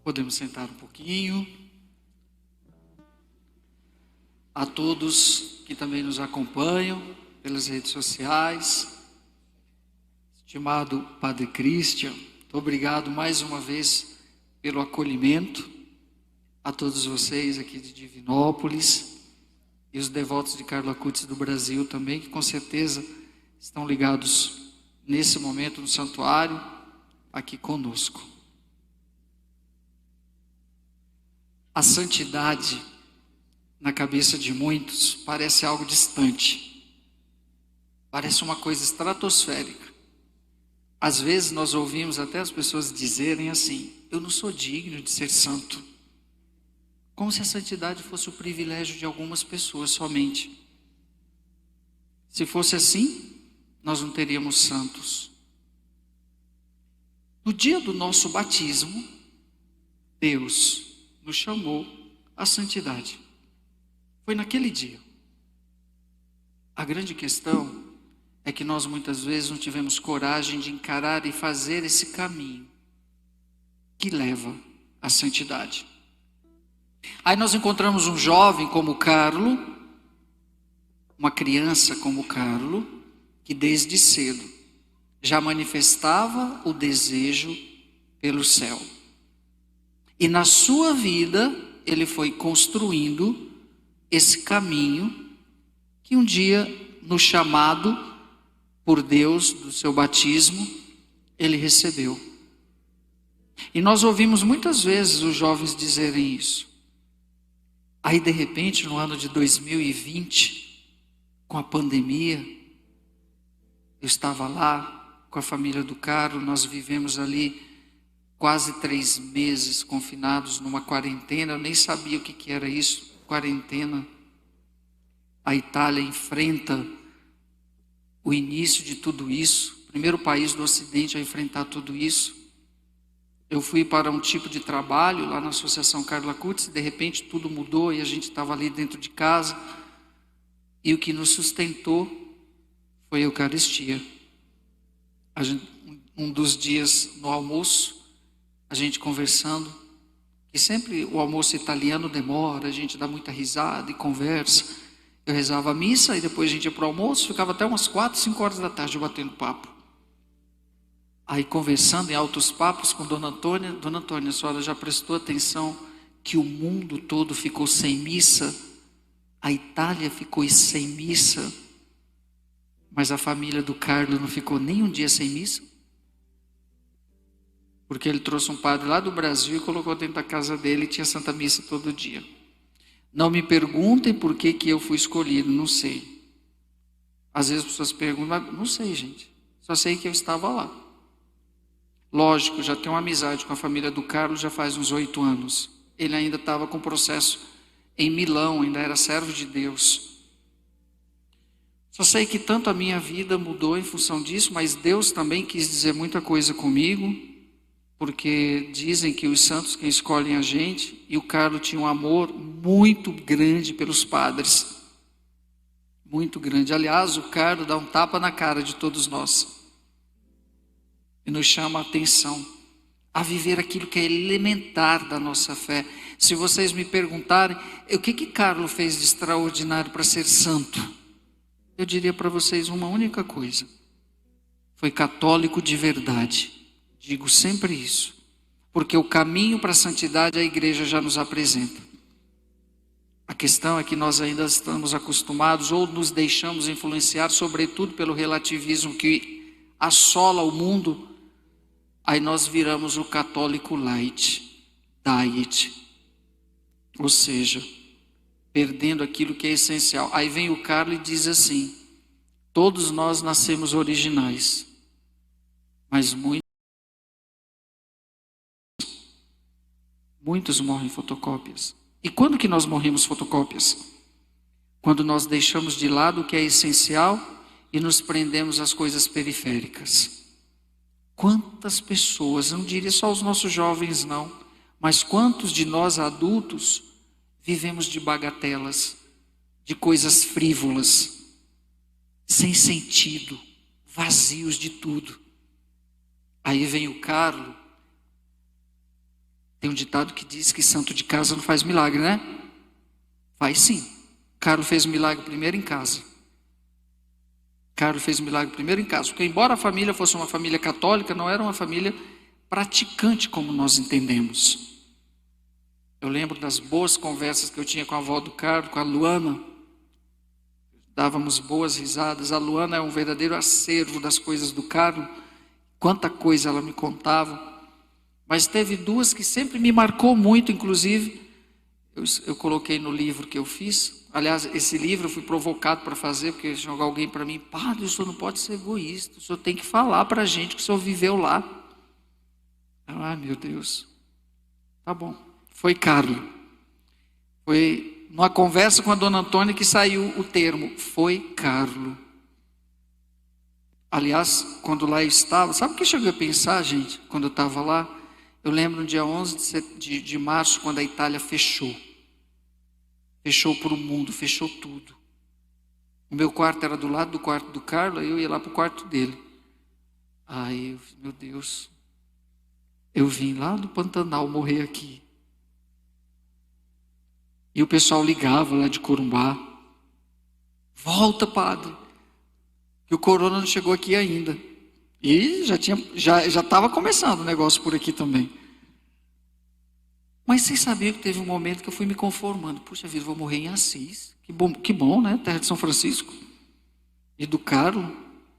Podemos sentar um pouquinho. A todos que também nos acompanham pelas redes sociais. Estimado Padre Christian, muito obrigado mais uma vez pelo acolhimento. A todos vocês aqui de Divinópolis e os devotos de Carlo Acutis do Brasil também, que com certeza estão ligados nesse momento no santuário, aqui conosco. A santidade, na cabeça de muitos, parece algo distante. Parece uma coisa estratosférica. Às vezes nós ouvimos até as pessoas dizerem assim: eu não sou digno de ser santo. Como se a santidade fosse o privilégio de algumas pessoas somente. Se fosse assim, nós não teríamos santos. No dia do nosso batismo, Deus nos chamou à santidade. Foi naquele dia. A grande questão é que nós muitas vezes não tivemos coragem de encarar e fazer esse caminho que leva à santidade. Aí nós encontramos um jovem como Carlo, uma criança como Carlo, que desde cedo já manifestava o desejo pelo céu. E na sua vida ele foi construindo esse caminho que um dia, no chamado por Deus do seu batismo, ele recebeu. E nós ouvimos muitas vezes os jovens dizerem isso. Aí de repente, no ano de 2020, com a pandemia, eu estava lá com a família do Carlo, nós vivemos ali quase 3 meses confinados numa quarentena. Eu nem sabia o que era isso, quarentena. A Itália enfrenta o início de tudo isso, primeiro país do Ocidente a enfrentar tudo isso. Eu fui para um tipo de trabalho lá na Associação Carlo Acutis, e de repente tudo mudou e a gente estava ali dentro de casa. E o que nos sustentou foi a Eucaristia. Um dos dias no almoço, a gente conversando, que sempre o almoço italiano demora, a gente dá muita risada e conversa. Eu rezava a missa e depois a gente ia para o almoço, ficava até umas 4, 5 horas da tarde batendo papo. Aí conversando em altos papos com Dona Antônia: Dona Antônia, a senhora já prestou atenção que o mundo todo ficou sem missa? A Itália ficou sem missa, mas a família do Carlo não ficou nem um dia sem missa? Porque ele trouxe um padre lá do Brasil e colocou dentro da casa dele e tinha Santa Missa todo dia. Não me perguntem por que eu fui escolhido, não sei. Às vezes as pessoas perguntam, mas não sei, gente. Só sei que eu estava lá. Lógico, já tenho uma amizade com a família do Carlos já faz uns 8 anos. Ele ainda estava com processo em Milão, ainda era servo de Deus. Só sei que tanto a minha vida mudou em função disso, mas Deus também quis dizer muita coisa comigo, porque dizem que os santos quem escolhem a gente, e o Carlos tinha um amor muito grande pelos padres. Muito grande. Aliás, o Carlos dá um tapa na cara de todos nós. E nos chama a atenção a viver aquilo que é elementar da nossa fé. Se vocês me perguntarem, o que Carlo fez de extraordinário para ser santo? Eu diria para vocês uma única coisa: foi católico de verdade. Digo sempre isso, porque o caminho para a santidade a igreja já nos apresenta. A questão é que nós ainda estamos acostumados ou nos deixamos influenciar, sobretudo pelo relativismo que assola o mundo. Aí nós viramos o católico light, diet, ou seja, perdendo aquilo que é essencial. Aí vem o Carlo e diz assim: todos nós nascemos originais, mas muitos morrem fotocópias. E quando que nós morremos fotocópias? Quando nós deixamos de lado o que é essencial e nos prendemos às coisas periféricas. Quantas pessoas, não diria só os nossos jovens não, mas quantos de nós adultos vivemos de bagatelas, de coisas frívolas, sem sentido, vazios de tudo. Aí vem o Carlo Tem um ditado que diz que santo de casa não faz milagre, né? Faz sim. Carlos fez o milagre primeiro em casa. Carlos fez o milagre primeiro em casa. Porque embora a família fosse uma família católica, não era uma família praticante como nós entendemos. Eu lembro das boas conversas que eu tinha com a avó do Carlos, com a Luana. Dávamos boas risadas. A Luana é um verdadeiro acervo das coisas do Carlos. Quanta coisa ela me contava. Mas teve duas que sempre me marcou muito, inclusive. Eu coloquei no livro que eu fiz. Aliás, esse livro eu fui provocado para fazer, porque chegou alguém para mim: padre, o senhor não pode ser egoísta, o senhor tem que falar para a gente que o senhor viveu lá. Ah, meu Deus. Tá bom. Foi Carlos. Foi numa conversa com a dona Antônia que saiu o termo, foi Carlos. Aliás, quando lá eu estava, sabe o que eu cheguei a pensar, gente, quando eu estava lá? Eu lembro no dia 11 de março, quando a Itália fechou. Fechou para o mundo, fechou tudo. O meu quarto era do lado do quarto do Carlos, eu ia lá para o quarto dele. Aí, meu Deus, eu vim lá do Pantanal morrer aqui. E o pessoal ligava lá de Corumbá: volta, padre, que o corona não chegou aqui ainda. E já estava começando o negócio por aqui também. Mas vocês sabiam que teve um momento que eu fui me conformando. Puxa vida, vou morrer em Assis. Que bom, né? Terra de São Francisco. E do Carlos,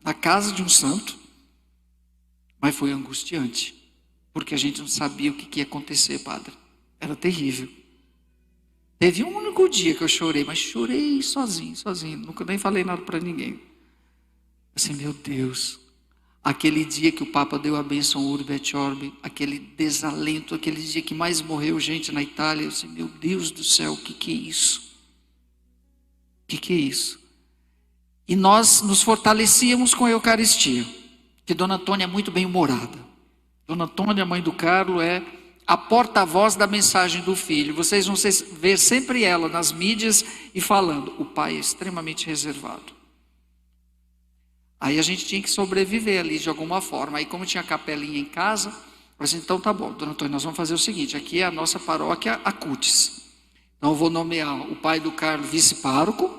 na casa de um santo. Mas foi angustiante. Porque a gente não sabia o que ia acontecer, padre. Era terrível. Teve um único dia que eu chorei, mas chorei sozinho. Nunca nem falei nada para ninguém. Assim, meu Deus. Aquele dia que o Papa deu a bênção Urbi et Orbi, aquele desalento, aquele dia que mais morreu gente na Itália. Eu disse, meu Deus do céu, o que é isso? O que é isso? E nós nos fortalecíamos com a Eucaristia, que Dona Antônia é muito bem-humorada. Dona Antônia, mãe do Carlos, é a porta-voz da mensagem do filho. Vocês vão ver sempre ela nas mídias e falando. O pai é extremamente reservado. Aí a gente tinha que sobreviver ali de alguma forma. Aí como tinha capelinha em casa, eu falei, então tá bom, Dona Antônia, nós vamos fazer o seguinte, aqui é a nossa paróquia, a CUTES. Então eu vou nomear o pai do Carlos vice-pároco.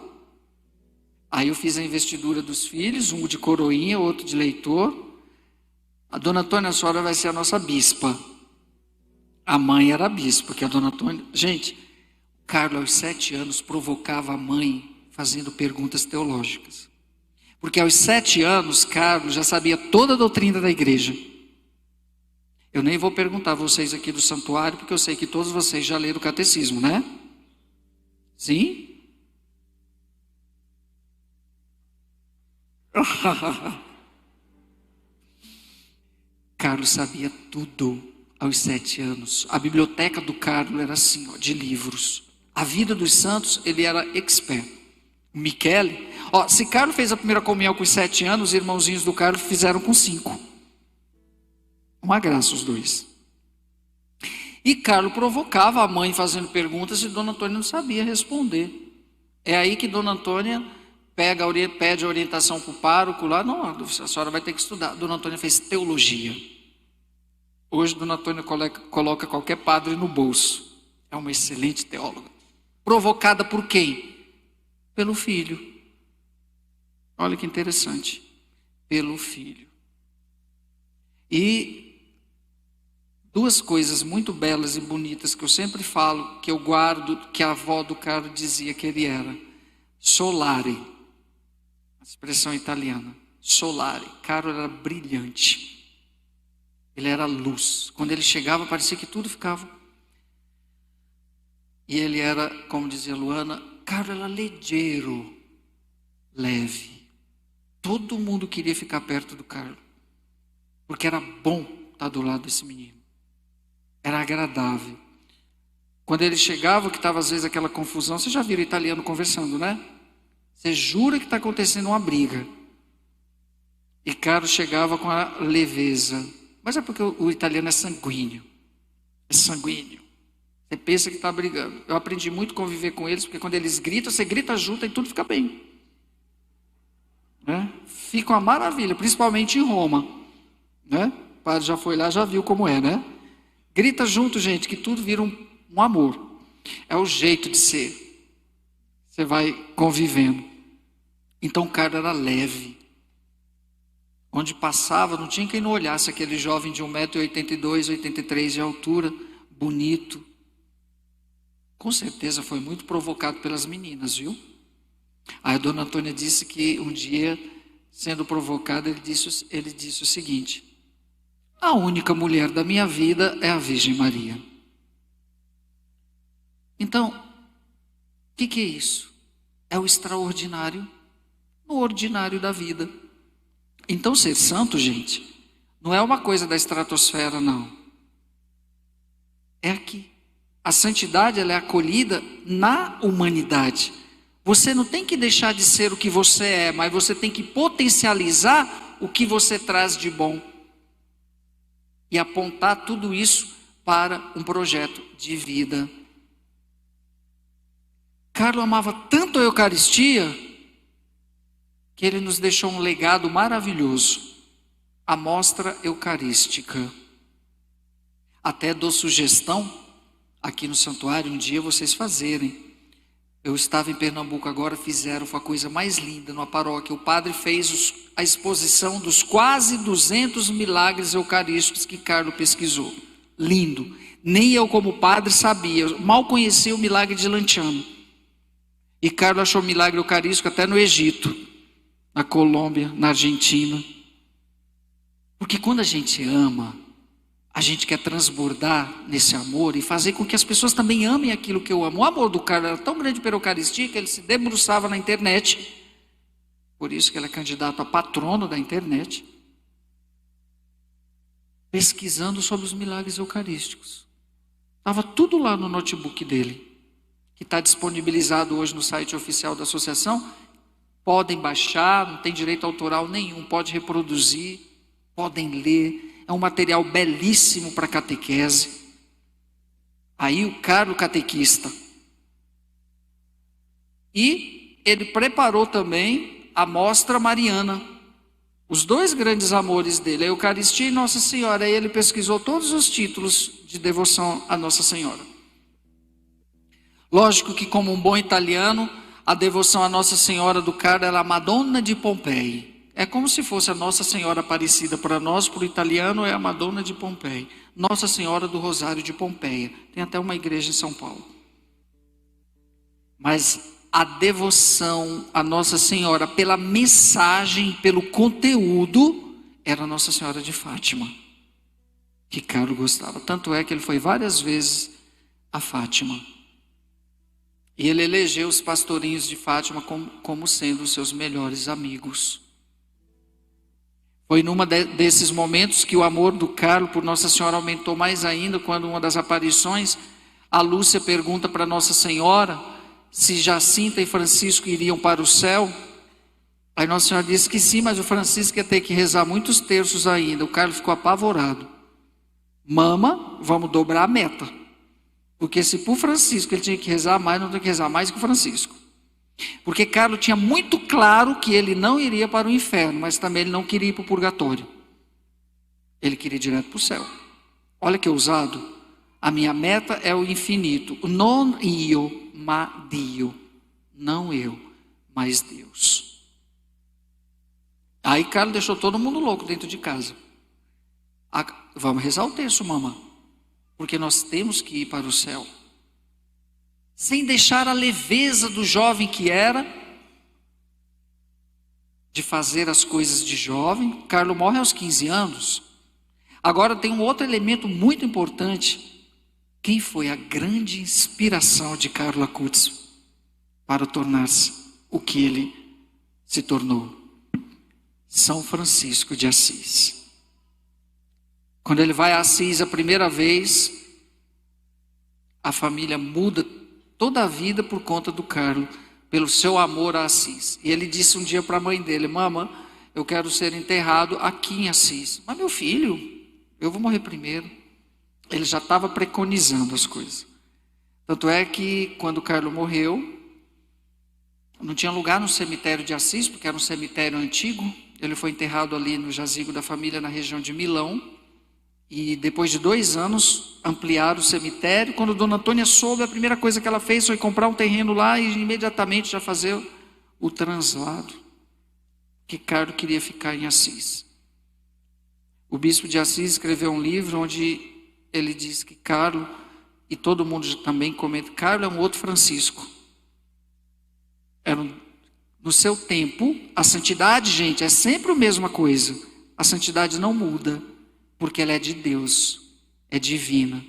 Aí eu fiz a investidura dos filhos, um de coroinha, outro de leitor. A Dona Antônia, a senhora vai ser a nossa bispa. A mãe era a bispa, porque a Dona Antônia... Gente, Carlos aos 7 anos provocava a mãe fazendo perguntas teológicas. Porque aos 7 anos, Carlos já sabia toda a doutrina da igreja. Eu nem vou perguntar a vocês aqui do santuário, porque eu sei que todos vocês já leram o catecismo, né? Sim? Carlos sabia tudo aos 7 anos. A biblioteca do Carlos era assim, ó, de livros. A vida dos santos, ele era expert. O Michele, se Carlos fez a primeira comunhão com os 7 anos, os irmãozinhos do Carlos fizeram com 5. Uma graça os dois. E Carlos provocava a mãe fazendo perguntas e Dona Antônia não sabia responder. É aí que Dona Antônia pede a orientação para o pároco lá. Não, a senhora vai ter que estudar. Dona Antônia fez teologia. Hoje Dona Antônia coloca qualquer padre no bolso. É uma excelente teóloga. Provocada por quem? Pelo filho. Olha que interessante. Pelo filho. E duas coisas muito belas e bonitas que eu sempre falo, que eu guardo, que a avó do Carlos dizia que ele era. Solare. A expressão italiana. Solare. Carlos era brilhante. Ele era luz. Quando ele chegava, parecia que tudo ficava. E ele era, como dizia Luana, Carlos era ligeiro, leve. Todo mundo queria ficar perto do Carlos. Porque era bom estar do lado desse menino. Era agradável. Quando ele chegava, que estava às vezes aquela confusão, você já viu o italiano conversando, né? Você jura que está acontecendo uma briga. E Carlos chegava com a leveza. Mas é porque o italiano é sanguíneo. É sanguíneo. Você pensa que está brigando. Eu aprendi muito a conviver com eles, porque quando eles gritam, você grita junto e tudo fica bem. Né? Fica uma maravilha, principalmente em Roma. Né? O padre já foi lá, já viu como é, né? Grita junto, gente, que tudo vira um amor. É o jeito de ser. Você vai convivendo. Então o Carlos era leve. Onde passava, não tinha quem não olhasse aquele jovem de 1,82 m, 83 de altura, bonito. Com certeza foi muito provocado pelas meninas, viu? Aí a dona Antônia disse que um dia, sendo provocado, ele disse o seguinte: a única mulher da minha vida é a Virgem Maria. Então, o que é isso? É o extraordinário no ordinário da vida. Então ser santo, gente, não é uma coisa da estratosfera, não. É aqui. A santidade, ela é acolhida na humanidade. Você não tem que deixar de ser o que você é, mas você tem que potencializar o que você traz de bom. E apontar tudo isso para um projeto de vida. Carlos amava tanto a Eucaristia que ele nos deixou um legado maravilhoso, a mostra eucarística. Até dou sugestão aqui no santuário um dia vocês fazerem. Eu estava em Pernambuco agora, fizeram a coisa mais linda numa paróquia. O padre fez a exposição dos quase 200 milagres eucarísticos que Carlos pesquisou. Lindo. Nem eu como padre sabia, eu mal conhecia o milagre de Lanciano. E Carlos achou milagre eucarístico até no Egito, na Colômbia, na Argentina. Porque quando a gente ama, a gente quer transbordar nesse amor e fazer com que as pessoas também amem aquilo que eu amo. O amor do Carlos era tão grande pela Eucaristia que ele se debruçava na internet. Por isso que ele é candidato a patrono da internet. Pesquisando sobre os milagres eucarísticos. Estava tudo lá no notebook dele, que está disponibilizado hoje no site oficial da associação. Podem baixar, não tem direito autoral nenhum, pode reproduzir, podem ler. É um material belíssimo para catequese. Aí o Carlos catequista. E ele preparou também a mostra mariana. Os dois grandes amores dele, a Eucaristia e Nossa Senhora. Aí ele pesquisou todos os títulos de devoção a Nossa Senhora. Lógico que, como um bom italiano, a devoção a Nossa Senhora do Carlo era a Madonna de Pompei. É como se fosse a Nossa Senhora Aparecida para nós, para o italiano é a Madonna de Pompei. Nossa Senhora do Rosário de Pompeia. Tem até uma igreja em São Paulo. Mas a devoção a Nossa Senhora pela mensagem, pelo conteúdo, era Nossa Senhora de Fátima. Que Carlos gostava. Tanto é que ele foi várias vezes a Fátima. E ele elegeu os pastorinhos de Fátima como sendo os seus melhores amigos. Foi numa desses momentos que o amor do Carlos por Nossa Senhora aumentou mais ainda, quando uma das aparições, a Lúcia pergunta para Nossa Senhora se Jacinta e Francisco iriam para o céu. Aí Nossa Senhora disse que sim, mas o Francisco ia ter que rezar muitos terços ainda. O Carlos ficou apavorado. Mama, vamos dobrar a meta. Porque se para o Francisco ele tinha que rezar mais, não tem que rezar mais que o Francisco. Porque Carlos tinha muito claro que ele não iria para o inferno, mas também ele não queria ir para o purgatório. Ele queria ir direto para o céu. Olha que ousado. A minha meta é o infinito. Non io, ma Dio. Não eu, mas Deus. Aí Carlos deixou todo mundo louco dentro de casa. Vamos rezar o texto, mamãe. Porque nós temos que ir para o céu. Sem deixar a leveza do jovem que era, de fazer as coisas de jovem. Carlos morre aos 15 anos. Agora tem um outro elemento muito importante. Quem foi a grande inspiração de Carlos Acutis para tornar-se o que ele se tornou? São Francisco de Assis. Quando ele vai a Assis a primeira vez, a família muda toda a vida por conta do Carlos, pelo seu amor a Assis. E ele disse um dia para a mãe dele: mamãe, eu quero ser enterrado aqui em Assis. Mas meu filho, eu vou morrer primeiro. Ele já estava preconizando as coisas. Tanto é que quando o Carlos morreu, não tinha lugar no cemitério de Assis, porque era um cemitério antigo. Ele foi enterrado ali no jazigo da família na região de Milão. E depois de 2 anos, ampliaram o cemitério. Quando Dona Antônia soube, a primeira coisa que ela fez foi comprar um terreno lá e imediatamente já fazer o translado, que Carlos queria ficar em Assis. O bispo de Assis escreveu um livro onde ele diz que Carlos, e todo mundo também comenta, Carlos é um outro Francisco. No seu tempo, a santidade, gente, é sempre a mesma coisa. A santidade não muda, porque ela é de Deus, é divina.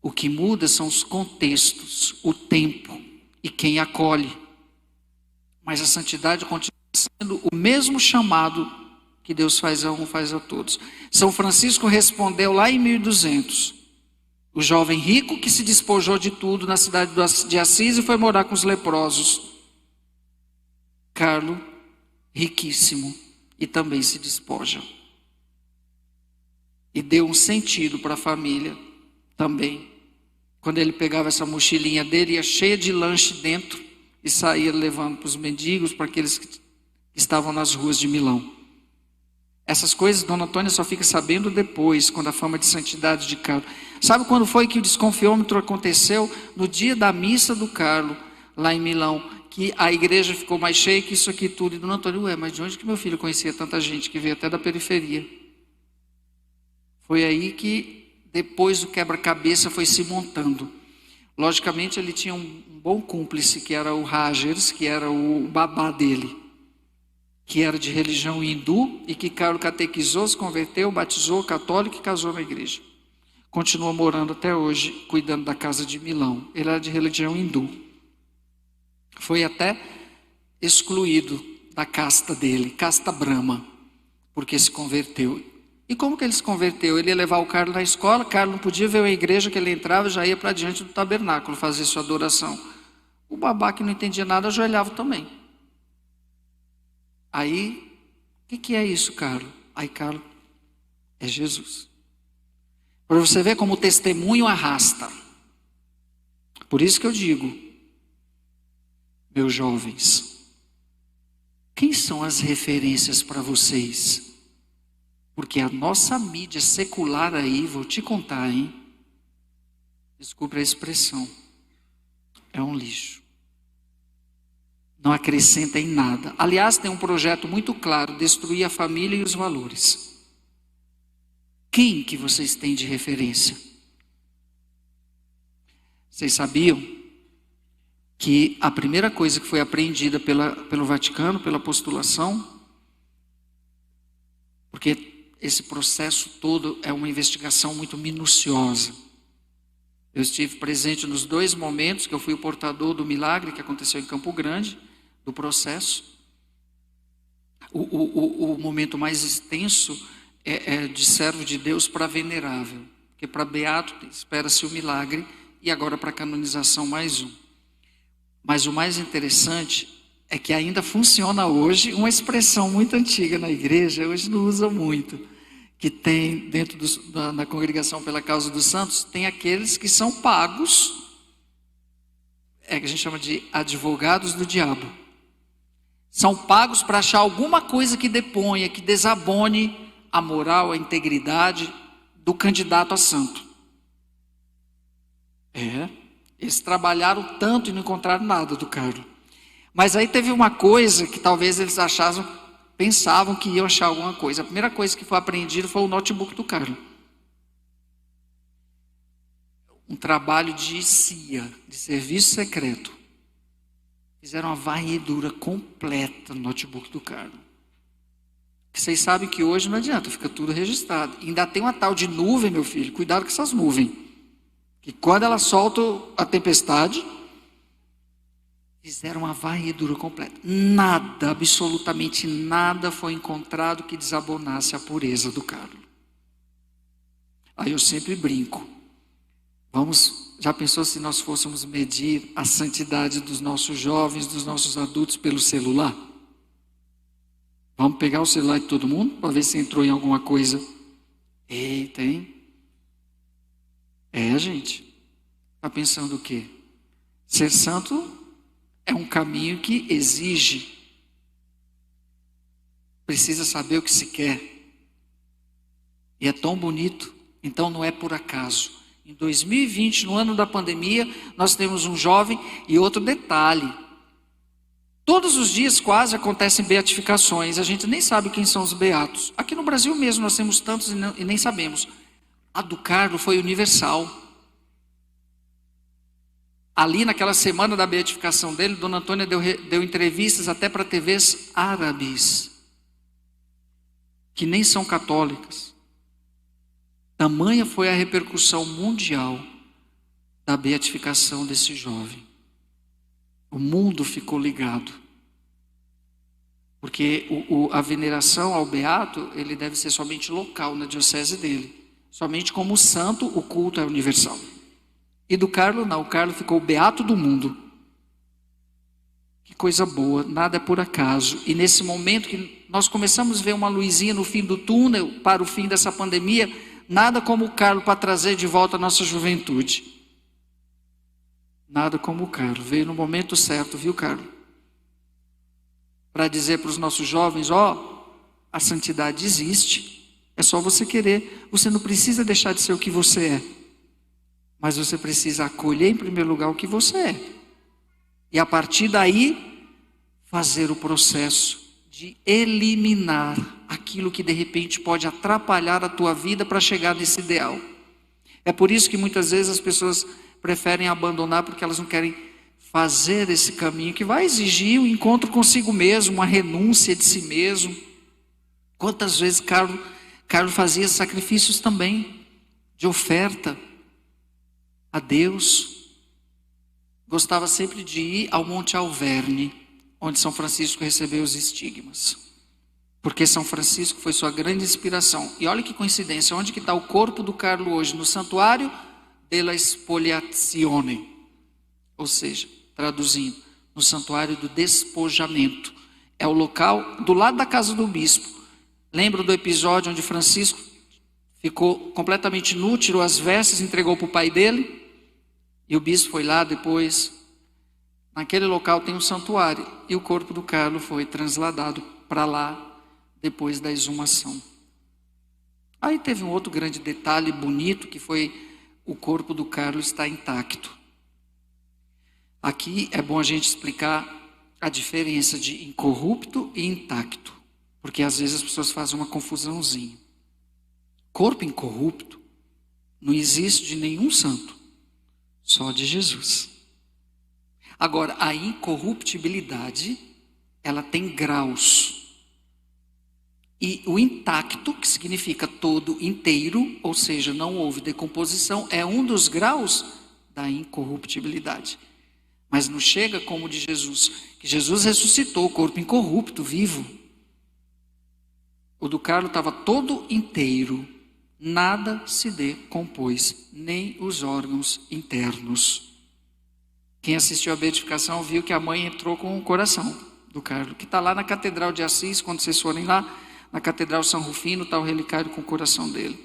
O que muda são os contextos, o tempo e quem acolhe. Mas a santidade continua sendo o mesmo chamado que Deus faz a um, faz a todos. São Francisco respondeu lá em 1200. O jovem rico que se despojou de tudo na cidade de Assis e foi morar com os leprosos. Carlos, riquíssimo, e também se despoja. E deu um sentido para a família também. Quando ele pegava essa mochilinha dele, ia cheia de lanche dentro e saía levando para os mendigos, para aqueles que estavam nas ruas de Milão. Essas coisas Dona Antônia só fica sabendo depois, quando a fama de santidade de Carlos. Sabe quando foi que o desconfiômetro aconteceu? No dia da missa do Carlos, lá em Milão, que a igreja ficou mais cheia que isso aqui tudo. E Dona Antônia, mas de onde que meu filho conhecia tanta gente que veio até da periferia? Foi aí que depois o quebra-cabeça foi se montando. Logicamente ele tinha um bom cúmplice, que era o Rogers, que era o babá dele, que era de religião hindu e que Carlos catequizou, se converteu, batizou, católico e casou na igreja. Continua morando até hoje, cuidando da casa de Milão. Ele era de religião hindu. Foi até excluído da casta dele, casta Brahma, porque se converteu. E como que ele se converteu? Ele ia levar o Carlos na escola, Carlos não podia ver a igreja que ele entrava, já ia para diante do tabernáculo fazer sua adoração. O babá que não entendia nada ajoelhava também. Aí, o que é isso, Carlos? Aí, Carlos, é Jesus. Para você ver como o testemunho arrasta. Por isso que eu digo, meus jovens, quem são as referências para vocês? Porque a nossa mídia secular aí, vou te contar, hein? Desculpe a expressão, é um lixo. Não acrescenta em nada. Aliás, tem um projeto muito claro, destruir a família e os valores. Quem que vocês têm de referência? Vocês sabiam que a primeira coisa que foi apreendida pelo Vaticano, pela apostolação, porque esse processo todo é uma investigação muito minuciosa. Eu estive presente nos 2 momentos que eu fui o portador do milagre que aconteceu em Campo Grande, do processo. O momento mais extenso é de servo de Deus para venerável, porque para beato espera-se o milagre e agora para canonização mais um. Mas o mais interessante é que ainda funciona hoje uma expressão muito antiga na igreja, hoje não usa muito, que tem dentro da congregação pela causa dos santos, tem aqueles que são pagos, que a gente chama de advogados do diabo. São pagos para achar alguma coisa que deponha, que desabone a moral, a integridade do candidato a santo. Eles trabalharam tanto e não encontraram nada do Carlos. Mas aí teve uma coisa que talvez eles pensavam que iam achar alguma coisa. A primeira coisa que foi apreendida foi o notebook do Carlos. Um trabalho de CIA, de serviço secreto. Fizeram uma varredura completa no notebook do Carlos. Vocês sabem que hoje não adianta, fica tudo registrado. Ainda tem uma tal de nuvem, meu filho, cuidado com essas nuvens. Que quando ela solta a tempestade, fizeram uma varredura completa. Nada, absolutamente nada foi encontrado que desabonasse a pureza do Carlos. Aí eu sempre brinco. Já pensou se nós fôssemos medir a santidade dos nossos jovens, dos nossos adultos pelo celular? Vamos pegar o celular de todo mundo para ver se entrou em alguma coisa. Eita, hein? Gente. Está pensando o quê? Ser santo é um caminho que exige. Precisa saber o que se quer. E é tão bonito Então não é por acaso. Em 2020, no ano da pandemia, nós temos um jovem e outro detalhe. Todos os dias quase acontecem beatificações, a gente nem sabe quem são os beatos. Aqui no Brasil mesmo nós temos tantos e nem sabemos. A do Carlos foi universal. Ali naquela semana da beatificação dele, Dona Antônia deu entrevistas até para TVs árabes, que nem são católicas. Tamanha foi a repercussão mundial da beatificação desse jovem. O mundo ficou ligado. Porque a veneração ao beato, ele deve ser somente local na diocese dele. Somente como santo, o culto é universal. E do Carlos não, o Carlos ficou o beato do mundo. Que coisa boa, nada é por acaso. E nesse momento que nós começamos a ver uma luzinha no fim do túnel, para o fim dessa pandemia, nada como o Carlos para trazer de volta a nossa juventude. Nada como o Carlos, veio no momento certo, viu, Carlos? Para dizer para os nossos jovens, a santidade existe, é só você querer, você não precisa deixar de ser o que você é, mas você precisa acolher em primeiro lugar o que você é, e a partir daí, fazer o processo de eliminar aquilo que de repente pode atrapalhar a tua vida para chegar nesse ideal. É por isso que muitas vezes as pessoas preferem abandonar porque elas não querem fazer esse caminho que vai exigir um encontro consigo mesmo, uma renúncia de si mesmo. Quantas vezes Carlos fazia sacrifícios também de oferta a Deus. Gostava sempre de ir ao Monte Alverne, onde São Francisco recebeu os estigmas. Porque São Francisco foi sua grande inspiração. E olha que coincidência, onde que está o corpo do Carlos hoje? No santuário della Spoliazione, ou seja, traduzindo, no santuário do despojamento. É o local do lado da casa do bispo. Lembra do episódio onde Francisco ficou completamente nu, tirou as vestes, entregou para o pai dele? E o bispo foi lá depois. Naquele local tem um santuário. E o corpo do Carlos foi transladado para lá depois da exumação. Aí teve um outro grande detalhe bonito que foi o corpo do Carlos está intacto. Aqui é bom a gente explicar a diferença de incorrupto e intacto, porque às vezes as pessoas fazem uma confusãozinha. Corpo incorrupto não existe de nenhum santo, só de Jesus. Agora, a incorruptibilidade, ela tem graus. E o intacto, que significa todo inteiro, ou seja, não houve decomposição, é um dos graus da incorruptibilidade. Mas não chega como o de Jesus, que Jesus ressuscitou o corpo incorrupto, vivo. O do Carlos estava todo inteiro, nada se decompôs, nem os órgãos internos. Quem assistiu à beatificação viu que a mãe entrou com o coração do Carlos, que está lá na Catedral de Assis, quando vocês forem lá, na Catedral São Rufino, está o relicário com o coração dele.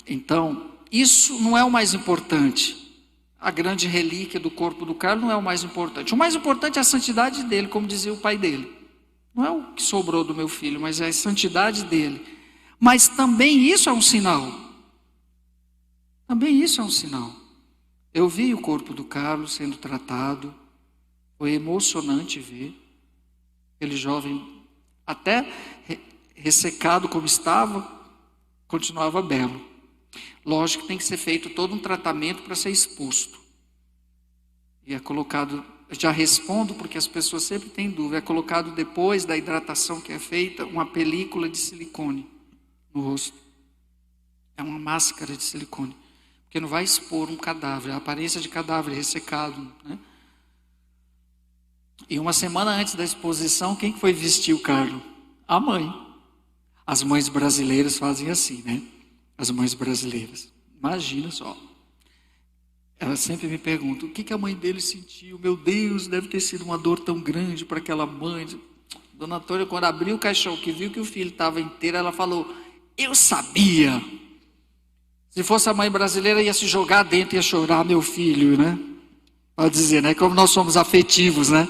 Então, isso não é o mais importante. A grande relíquia do corpo do Carlos não é o mais importante. O mais importante é a santidade dele, como dizia o pai dele. Não é o que sobrou do meu filho, mas é a santidade dele. Mas também isso é um sinal. Também isso é um sinal. Eu vi o corpo do Carlos sendo tratado. Foi emocionante ver. Aquele jovem, até ressecado como estava, continuava belo. Lógico que tem que ser feito todo um tratamento para ser exposto. E é colocado, já respondo porque as pessoas sempre têm dúvida, é colocado depois da hidratação que é feita, uma película de silicone no rosto. É uma máscara de silicone. Porque não vai expor um cadáver, a aparência de cadáver ressecado, né? E uma semana antes da exposição, quem foi vestir o Carlos? A mãe. As mães brasileiras fazem assim, né? As mães brasileiras. Imagina só. Ela sempre me pergunta, o que a mãe dele sentiu? Meu Deus, deve ter sido uma dor tão grande para aquela mãe. Dona Antônia, quando abriu o caixão, que viu que o filho estava inteiro, ela falou, eu sabia. Se fosse a mãe brasileira, ia se jogar dentro, ia chorar, meu filho, né? Pode dizer, né? Como nós somos afetivos, né?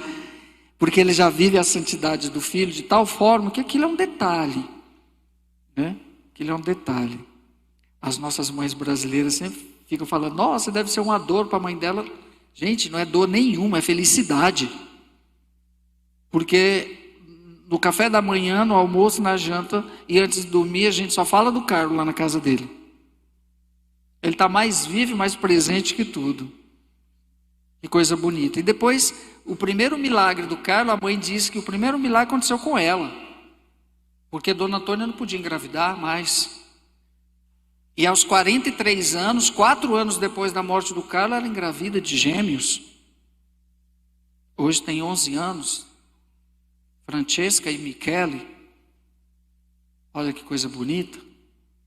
Porque ele já vive a santidade do filho de tal forma que aquilo é um detalhe, né? Aquilo é um detalhe. As nossas mães brasileiras sempre ficam falando, nossa, deve ser uma dor para a mãe dela. Gente, não é dor nenhuma, é felicidade. Porque no café da manhã, no almoço, na janta e antes de dormir, a gente só fala do Carlos lá na casa dele. Ele está mais vivo e mais presente que tudo. Que coisa bonita. E depois, o primeiro milagre do Carlos, a mãe disse que o primeiro milagre aconteceu com ela. Porque Dona Antônia não podia engravidar mais. E aos 43 anos, 4 anos depois da morte do Carlos, ela engravida de gêmeos. Hoje tem 11 anos. Francesca e Michele. Olha que coisa bonita.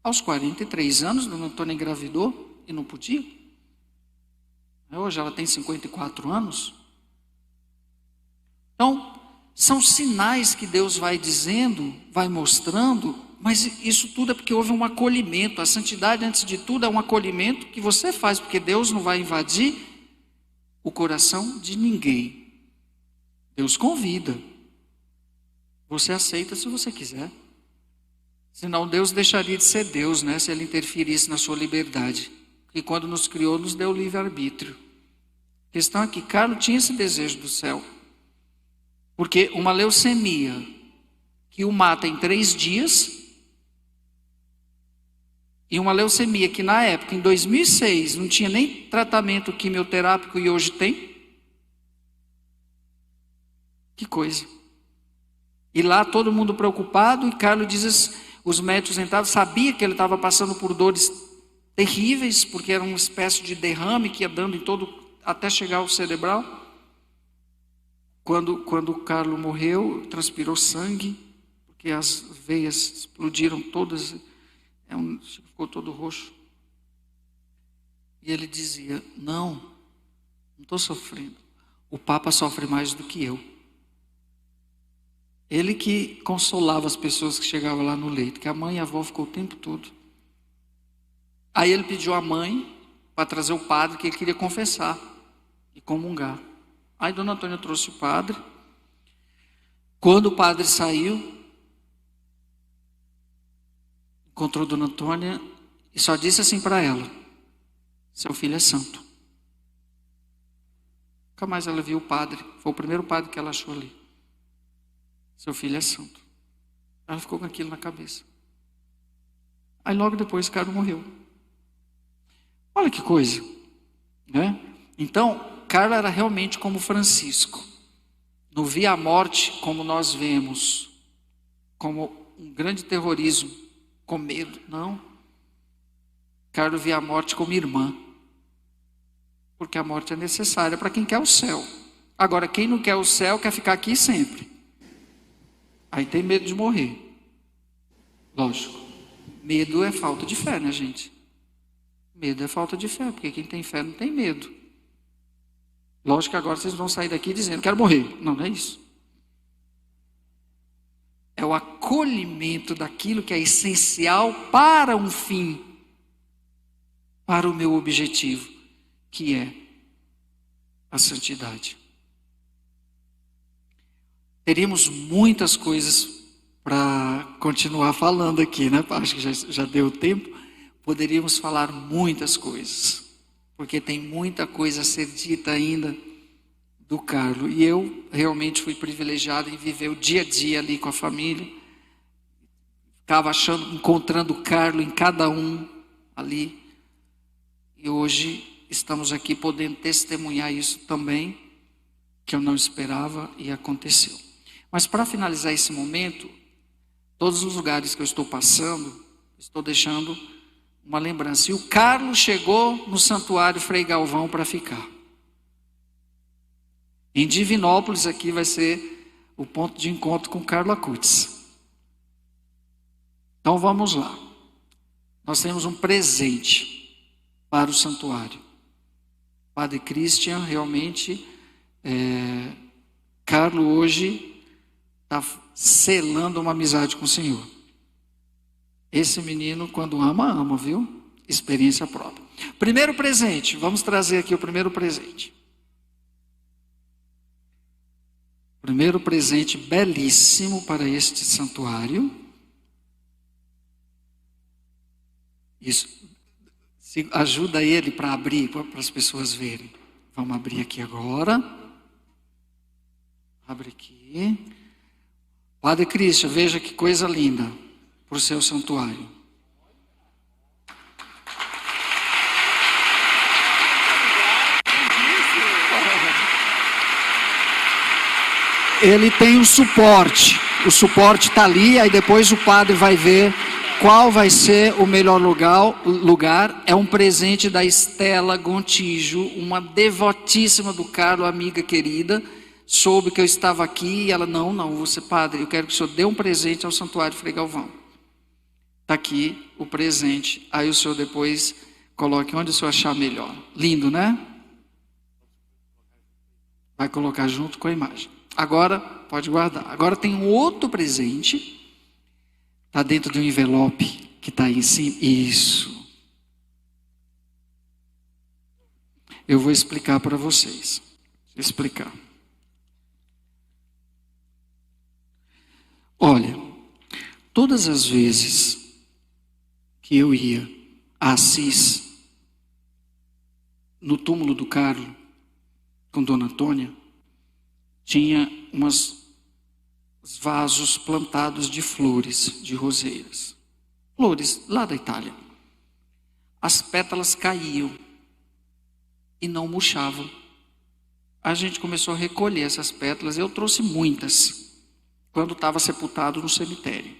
Aos 43 anos, Dona Antônia engravidou e não podia. Hoje ela tem 54 anos. Então, são sinais que Deus vai dizendo, vai mostrando, mas isso tudo é porque houve um acolhimento. A santidade, antes de tudo, é um acolhimento que você faz, porque Deus não vai invadir o coração de ninguém. Deus convida. Você aceita se você quiser. Senão Deus deixaria de ser Deus, né? Se Ele interferisse na sua liberdade. Porque quando nos criou, nos deu livre-arbítrio. A questão é que Carlos tinha esse desejo do céu. Porque uma leucemia que o mata em 3 dias, e uma leucemia que na época, em 2006, não tinha nem tratamento quimioterápico e hoje tem. Que coisa. E lá todo mundo preocupado, e Carlos diz, os médicos entraram, sabia que ele estava passando por dores terríveis, porque era uma espécie de derrame que ia dando em todo, até chegar ao cerebral. Quando o Carlos morreu, transpirou sangue, porque as veias explodiram todas, ficou todo roxo. E ele dizia, não estou sofrendo. O Papa sofre mais do que eu. Ele que consolava as pessoas que chegavam lá no leito, que a mãe e a avó ficou o tempo todo. Aí ele pediu à mãe para trazer o padre, que ele queria confessar e comungar. Aí Dona Antônia trouxe o padre. Quando o padre saiu, encontrou Dona Antônia e só disse assim para ela, seu filho é santo. Nunca mais ela viu o padre, foi o primeiro padre que ela achou ali. Seu filho é santo. Ela ficou com aquilo na cabeça. Aí logo depois Carlos morreu. Olha que coisa, né? Então, Carlos era realmente como Francisco. Não via a morte como nós vemos, como um grande terrorismo, com medo. Não. Carlos via a morte como irmã. Porque a morte é necessária para quem quer o céu. Agora, quem não quer o céu, quer ficar aqui sempre. Aí tem medo de morrer. Lógico. Medo é falta de fé, né, gente? Medo é falta de fé, porque quem tem fé não tem medo. Lógico que agora vocês vão sair daqui dizendo, quero morrer. Não, não é isso. É o acolhimento daquilo que é essencial para um fim, para o meu objetivo, que é a santidade. Teríamos muitas coisas para continuar falando aqui, né? Acho que já deu tempo. Poderíamos falar muitas coisas, porque tem muita coisa a ser dita ainda do Carlos. E eu realmente fui privilegiado em viver o dia a dia ali com a família. Ficava encontrando o Carlos em cada um ali. E hoje estamos aqui podendo testemunhar isso também, que eu não esperava e aconteceu. Mas para finalizar esse momento, todos os lugares que eu estou passando, estou deixando uma lembrança. E o Carlos chegou no santuário Frei Galvão para ficar. Em Divinópolis aqui vai ser o ponto de encontro com Carlos Acutis. Então vamos lá. Nós temos um presente para o santuário. Padre Christian, realmente, Carlos hoje está selando uma amizade com o Senhor. Esse menino, quando ama, ama, viu? Experiência própria. Primeiro presente, vamos trazer aqui o primeiro presente. Primeiro presente belíssimo para este santuário. Isso. Ajuda ele para abrir, para as pessoas verem. Vamos abrir aqui agora. Abre aqui. Padre Cristian, veja que coisa linda para o seu santuário. Ele tem o suporte está ali, aí depois o padre vai ver qual vai ser o melhor lugar. É um presente da Estela Gontijo, uma devotíssima do Carlo, amiga querida, soube que eu estava aqui, e ela, não, você padre, eu quero que o senhor dê um presente ao Santuário Frei Galvão. Está aqui o presente, aí o senhor depois coloque onde o senhor achar melhor. Lindo, né? Vai colocar junto com a imagem. Agora, pode guardar. Agora tem um outro presente. Está dentro de um envelope que está aí em cima. Isso. Eu vou explicar para vocês. Vou explicar. Olha, todas as vezes que eu ia a Assis, no túmulo do Carlo, com Dona Antônia, tinha uns vasos plantados de flores, de roseiras. Flores lá da Itália. As pétalas caíam e não murchavam. A gente começou a recolher essas pétalas. Eu trouxe muitas quando estava sepultado no cemitério.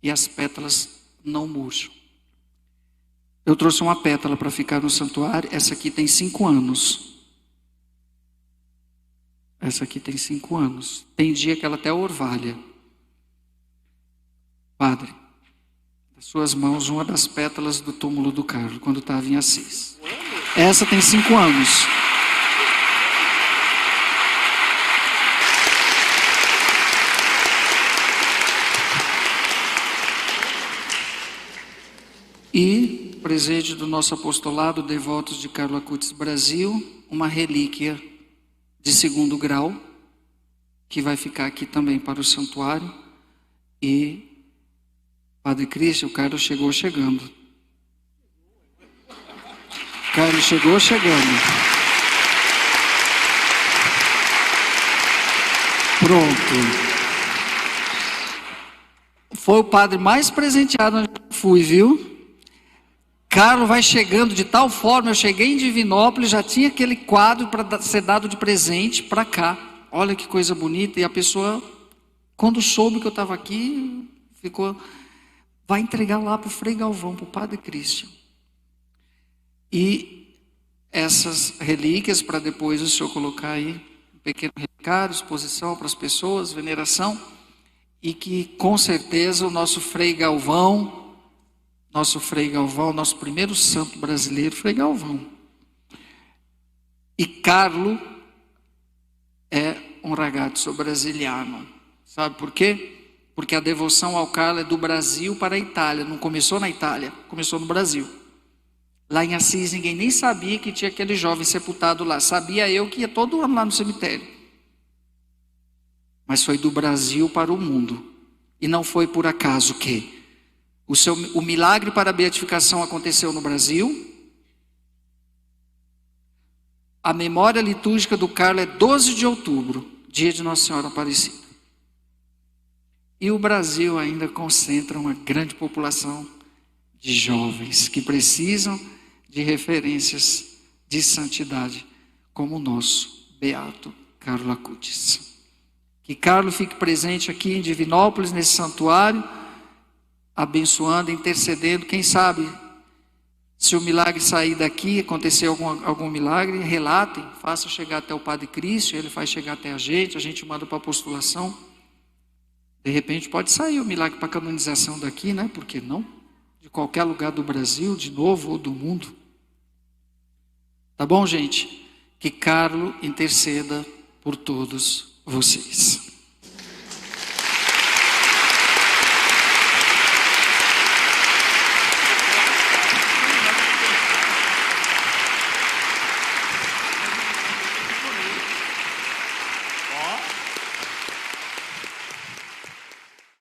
E as pétalas não murcham. Eu trouxe uma pétala para ficar no santuário. Essa aqui tem 5 anos. Essa aqui tem 5 anos. Tem dia que ela até orvalha. Padre, nas suas mãos uma das pétalas do túmulo do Carlo, quando estava em Assis. Essa tem 5 anos. E, presente do nosso apostolado, Devotos de Carlo Acutis Brasil, uma relíquia de 2º grau, que vai ficar aqui também para o santuário. E, Padre Cristian, o Carlos chegou chegando. O Carlos chegou chegando. Pronto. Foi o padre mais presenteado onde eu fui, viu? Carlos vai chegando de tal forma, eu cheguei em Divinópolis, já tinha aquele quadro para ser dado de presente para cá. Olha que coisa bonita. E a pessoa, quando soube que eu estava aqui, ficou, vai entregar lá para o Frei Galvão, para o Padre Cristian. E essas relíquias, para depois o senhor colocar aí, um pequeno recado, exposição para as pessoas, veneração, e que com certeza o nosso Frei Galvão, nosso primeiro santo brasileiro, Frei Galvão. E Carlo é um ragazzo brasiliano. Sabe por quê? Porque a devoção ao Carlo é do Brasil para a Itália. Não começou na Itália, começou no Brasil. Lá em Assis ninguém nem sabia que tinha aquele jovem sepultado lá. Sabia eu que ia todo ano lá no cemitério. Mas foi do Brasil para o mundo. E não foi por acaso que o milagre para a beatificação aconteceu no Brasil. A memória litúrgica do Carlo é 12 de outubro, dia de Nossa Senhora Aparecida. E o Brasil ainda concentra uma grande população de jovens que precisam de referências de santidade, como o nosso beato Carlo Acutis. Que Carlo fique presente aqui em Divinópolis, nesse santuário, abençoando, intercedendo. Quem sabe, se o milagre sair daqui, acontecer algum milagre, relatem, façam chegar até o Padre Cristian, ele faz chegar até a gente manda para a apostolação. De repente pode sair o milagre para a canonização daqui, né? Por que não? De qualquer lugar do Brasil, de novo, ou do mundo. Tá bom, gente? Que Carlo interceda por todos vocês.